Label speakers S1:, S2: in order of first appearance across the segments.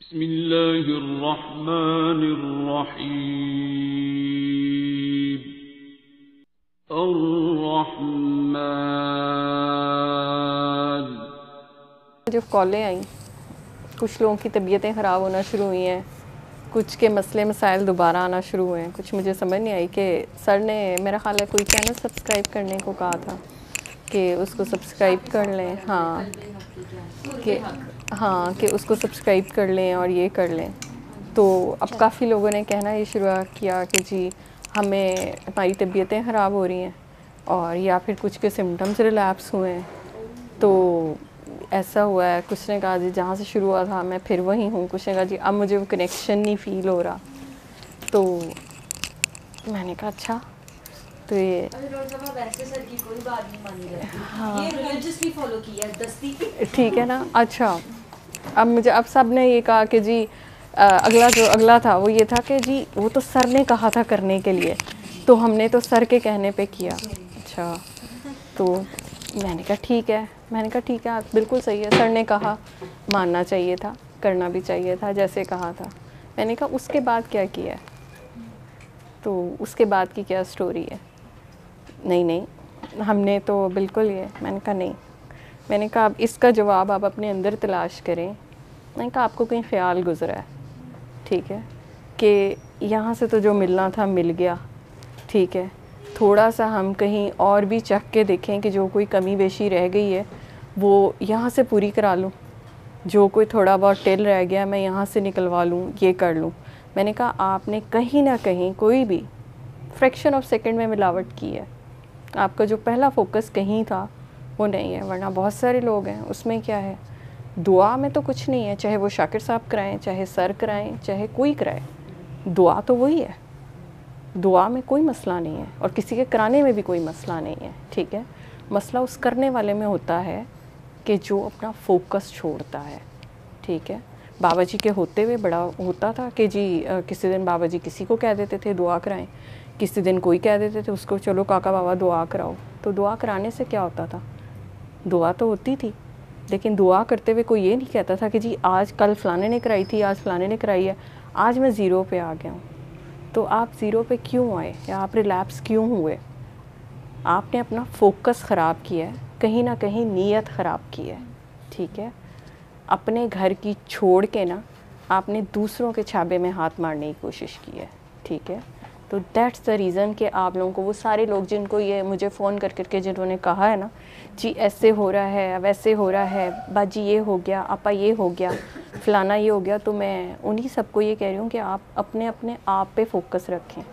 S1: बिस्मिल्लाहिर्रहमानिर्रहीम। अर्रहमान।
S2: जो कॉलें आई, कुछ लोगों की तबीयतें ख़राब होना शुरू हुई हैं, कुछ के मसले मसाइल दोबारा आना शुरू हुए हैं। कुछ मुझे समझ नहीं आई कि सर ने, मेरा ख़्याल है कोई चैनल सब्सक्राइब करने को कहा था कि उसको सब्सक्राइब कर लें। कि उसको सब्सक्राइब कर लें और ये कर लें। तो अब काफ़ी लोगों ने कहना ये शुरू किया कि जी हमें हमारी तबीयतें ख़राब हो रही हैं और या फिर कुछ के सिम्टम्स रिलैप्स हुए हैं। तो ऐसा हुआ है, कुछ ने कहा जी जहाँ से शुरू हुआ था मैं फिर वही हूँ, कुछ ने कहा जी अब मुझे वो कनेक्शन नहीं फ़ील हो रहा। तो मैंने कहा अच्छा, तो ये
S3: वैसे सर की कोई बात नहीं मानी जाती। हाँ, ये रिलीजियसली फॉलो किया है दस्ती।
S2: ठीक है ना। अच्छा, अब सब ने ये कहा कि जी अगला था वो ये था कि जी वो तो सर ने कहा था करने के लिए, तो हमने तो सर के कहने पे किया। अच्छा, तो मैंने कहा ठीक है, आप बिल्कुल सही है, सर ने कहा, मानना चाहिए था, करना भी चाहिए था जैसे कहा था। मैंने कहा उसके बाद क्या किया है, तो उसके बाद की क्या स्टोरी है। नहीं हमने तो बिल्कुल ये, मैंने कहा नहीं, मैंने कहा अब इसका जवाब आप अपने अंदर तलाश करें। मैंने कहा आपको कहीं ख्याल गुजरा है, ठीक है, कि यहाँ से तो जो मिलना था मिल गया, ठीक है, थोड़ा सा हम कहीं और भी चख के देखें कि जो कोई कमी बेशी रह गई है वो यहाँ से पूरी करा लूँ, जो कोई थोड़ा बहुत टिल रह गया मैं यहाँ से निकलवा लूँ, ये कर लूँ। मैंने कहा आपने कहीं ना कहीं कोई भी फ्रैक्शन ऑफ सेकंड में मिलावट की है। आपका जो पहला फोकस कहीं था वो नहीं है, वरना बहुत सारे लोग हैं उसमें क्या है, दुआ में तो कुछ नहीं है, चाहे वो शाकिर साहब कराएं, चाहे सर कराएं, चाहे कोई कराए, दुआ तो वही है, दुआ में कोई मसला नहीं है और किसी के कराने में भी कोई मसला नहीं है, ठीक है। मसला उस करने वाले में होता है कि जो अपना फोकस छोड़ता है, ठीक है। बाबा जी के होते हुए बड़ा होता था कि जी किसी दिन बाबा जी किसी को कह देते थे दुआ कराएं, किसी दिन कोई कह देते थे उसको चलो काका बाबा दुआ कराओ। तो दुआ कराने से क्या होता था, दुआ तो होती थी, लेकिन दुआ करते हुए कोई ये नहीं कहता था कि जी आज कल फ़लाने ने कराई थी, आज फ़लाने ने कराई है, आज मैं ज़ीरो पे आ गया हूँ। तो आप ज़ीरो पे क्यों आए या आप रिलैप्स क्यों हुए? आपने अपना फोकस ख़राब किया है, कहीं ना कहीं नीयत ख़राब की है, ठीक है। अपने घर की छोड़ के ना आपने दूसरों के छाबे में हाथ मारने की कोशिश की है, ठीक है। तो दैट्स द रीज़न कि आप लोगों को, वो सारे लोग जिनको ये मुझे फ़ोन कर करके जिन्होंने कहा है ना जी ऐसे हो रहा है, वैसे हो रहा है, बाजी ये हो गया, आपा ये हो गया, फ़लाना ये हो गया, तो मैं उन्हीं सबको ये कह रही हूँ कि आप अपने अपने आप पे फोकस रखें।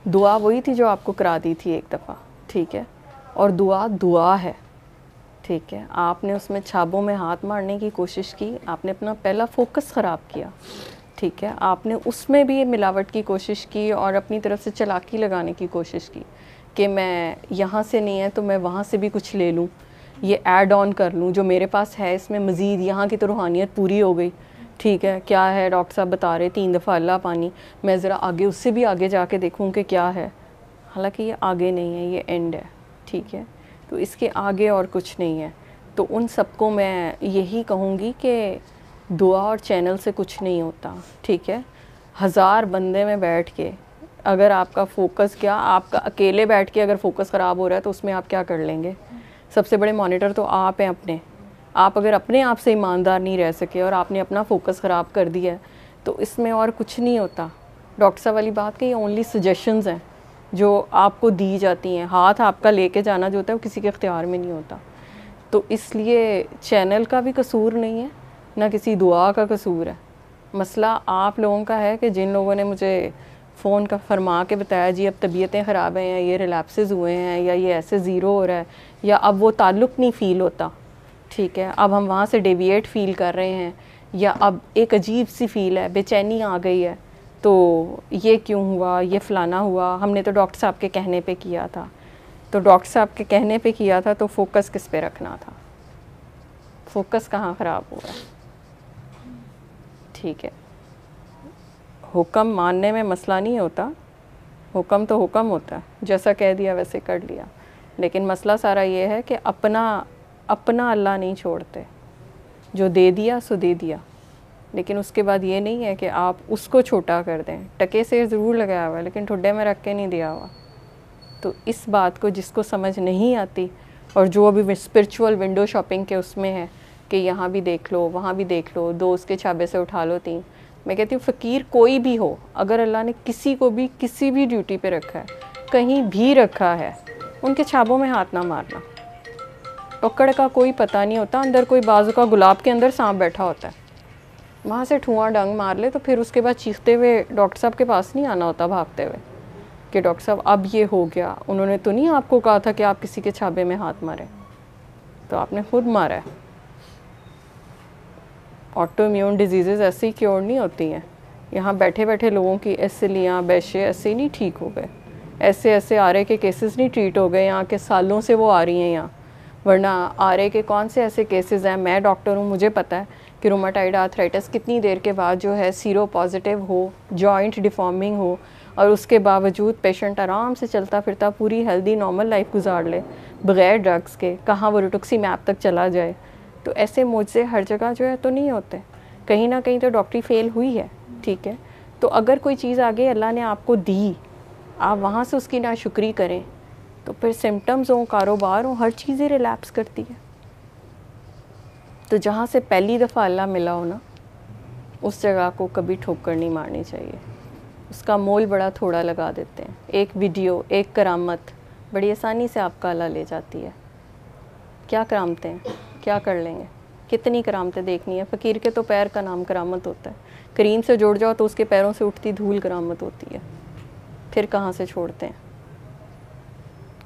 S2: दुआ वही थी जो आपको करा दी थी एक दफ़ा, ठीक है, और दुआ है, ठीक है। आपने उसमें छाबों में हाथ मारने की कोशिश की, आपने अपना पहला फोकस ख़राब किया, ठीक है। आपने उसमें भी मिलावट की कोशिश की और अपनी तरफ से चालाकी लगाने की कोशिश की कि मैं यहाँ से नहीं है तो मैं वहाँ से भी कुछ ले लूँ, ये ऐड ऑन कर लूँ, जो मेरे पास है इसमें मज़ीद यहाँ की तो रूहानियत पूरी हो गई, ठीक है। क्या है डॉक्टर साहब बता रहे 3 दफ़ा अल्लाह पानी, मैं ज़रा आगे उससे भी आगे जाके देखूँ कि क्या है, हालांकि ये आगे नहीं है, ये एंड है, ठीक है। तो इसके आगे और कुछ नहीं है। तो उन सबको मैं यही कहूँगी कि दुआ और चैनल से कुछ नहीं होता, ठीक है। 1000 बंदे में बैठ के अगर आपका फोकस, क्या आपका अकेले बैठ के अगर फोकस ख़राब हो रहा है तो उसमें आप क्या कर लेंगे? सबसे बड़े मॉनिटर तो आप हैं अपने। आप अगर अपने आप से ईमानदार नहीं रह सके और आपने अपना फोकस ख़राब कर दिया है तो इसमें और कुछ नहीं होता। डॉक्टर साहब वाली बात कि ये ओनली सजेशंस हैं जो आपको दी जाती हैं, हाथ आपका लेके जाना जो होता है वो किसी के इख्तियार में नहीं होता। तो इसलिए चैनल का भी कसूर नहीं है, ना किसी दुआ का कसूर है। मसला आप लोगों का है कि जिन लोगों ने मुझे फ़ोन का फरमा के बताया जी अब तबीयतें ख़राब हैं, या ये रिलैप्सेस हुए हैं, या ये ऐसे ज़ीरो हो रहा है, या अब वो ताल्लुक़ नहीं फ़ील होता, ठीक है, अब हम वहाँ से डेविएट फ़ील कर रहे हैं, या अब एक अजीब सी फ़ील है, बेचैनी आ गई है, तो ये क्यों हुआ, ये फ़लाना हुआ, हमने तो डॉक्टर साहब के कहने पे किया था। तो डॉक्टर साहब के कहने पे किया था तो फोकस किस पे रखना था? फोकस कहाँ ख़राब हुआ है? ठीक है, हुक्म मानने में मसला नहीं होता, हुक्म तो हुक्म होता है, जैसा कह दिया वैसे कर लिया। लेकिन मसला सारा ये है कि अपना अल्लाह नहीं छोड़ते, जो दे दिया सो दे दिया, लेकिन उसके बाद ये नहीं है कि आप उसको छोटा कर दें। टके से ज़रूर लगाया हुआ है लेकिन ठुड्डे में रख के नहीं दिया हुआ। तो इस बात को जिसको समझ नहीं आती और जो अभी स्पिरिचुअल विंडो शॉपिंग के उसमें है कि यहाँ भी देख लो, वहाँ भी देख लो, 2 उसके छाबे से उठा लो 3, मैं कहती हूँ फ़कीर कोई भी हो, अगर अल्लाह ने किसी को भी किसी भी ड्यूटी पे रखा है, कहीं भी रखा है, उनके छाबों में हाथ ना मारना। टोकड़ का कोई पता नहीं होता, अंदर कोई बाजू का गुलाब के अंदर सांप बैठा होता है, वहाँ से ठुआं डंग मार ले तो फिर उसके बाद चीखते हुए डॉक्टर साहब के पास नहीं आना होता भागते हुए कि डॉक्टर साहब अब ये हो गया, उन्होंने तो नहीं आपको कहा था कि आप किसी के छाबे में हाथ मारें, तो आपने खुद मारा है। ऑटो इम्यून डिजीज़ ऐसे ही क्योर नहीं होती हैं। यहाँ बैठे बैठे लोगों की एसिलियाँ बैशे ऐसे नहीं ठीक हो गए, ऐसे ऐसे आरे के केसेस नहीं ट्रीट हो गए यहाँ के, सालों से वो आ रही हैं यहाँ। वरना आरे के कौन से ऐसे केसेस हैं, मैं डॉक्टर हूँ, मुझे पता है कि रोमाटाइड आर्थराइटिस कितनी देर के बाद जो है सीरो पॉजिटिव हो, जॉइंट डिफॉर्मिंग हो और उसके बावजूद पेशेंट आराम से चलता फिरता पूरी हेल्दी नॉर्मल लाइफ गुजार ले बग़ैर ड्रग्स के, कहाँ वो रिटुक्सीमैप तक चला जाए। तो ऐसे मुझसे हर जगह जो है तो नहीं होते, कहीं ना कहीं तो डॉक्टरी फेल हुई है, ठीक है। तो अगर कोई चीज़ आगे अल्लाह ने आपको दी, आप वहाँ से उसकी नाशुक्री करें तो फिर सिम्टम्स हों, कारोबार हों, हर चीज़ ही रिलैप्स करती है। तो जहाँ से पहली दफ़ा अल्लाह मिला हो ना, उस जगह को कभी ठोकर नहीं मारनी चाहिए, उसका मोल बड़ा थोड़ा लगा देते हैं। एक वीडियो, एक करामत बड़ी आसानी से आपका अल्लाह ले जाती है। क्या करामतें हैं, क्या कर लेंगे, कितनी करामतें देखनी है। फ़कीर के तो पैर का नाम करामत होता है, करीम से जुड़ जाओ तो उसके पैरों से उठती धूल करामत होती है, फिर कहाँ से छोड़ते हैं।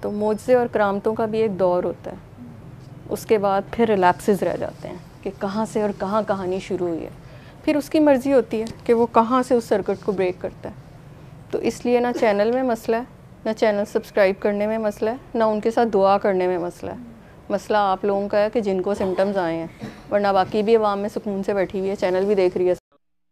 S2: तो मोज़े और करामतों का भी एक दौर होता है, उसके बाद फिर रिलैप्सेस रह जाते हैं कि कहाँ से और कहाँ कहानी शुरू हुई है, फिर उसकी मर्ज़ी होती है कि वो कहाँ से उस सर्किट को ब्रेक करता है। तो इसलिए ना चैनल में मसला है, ना चैनल सब्सक्राइब करने में मसला है, ना उनके साथ दुआ करने में मसला है। मसला आप लोगों का है कि जिनको सिम्टम्स आए हैं, वरना बाकी भी अवाम में सुकून से बैठी हुई है, चैनल भी देख रही है।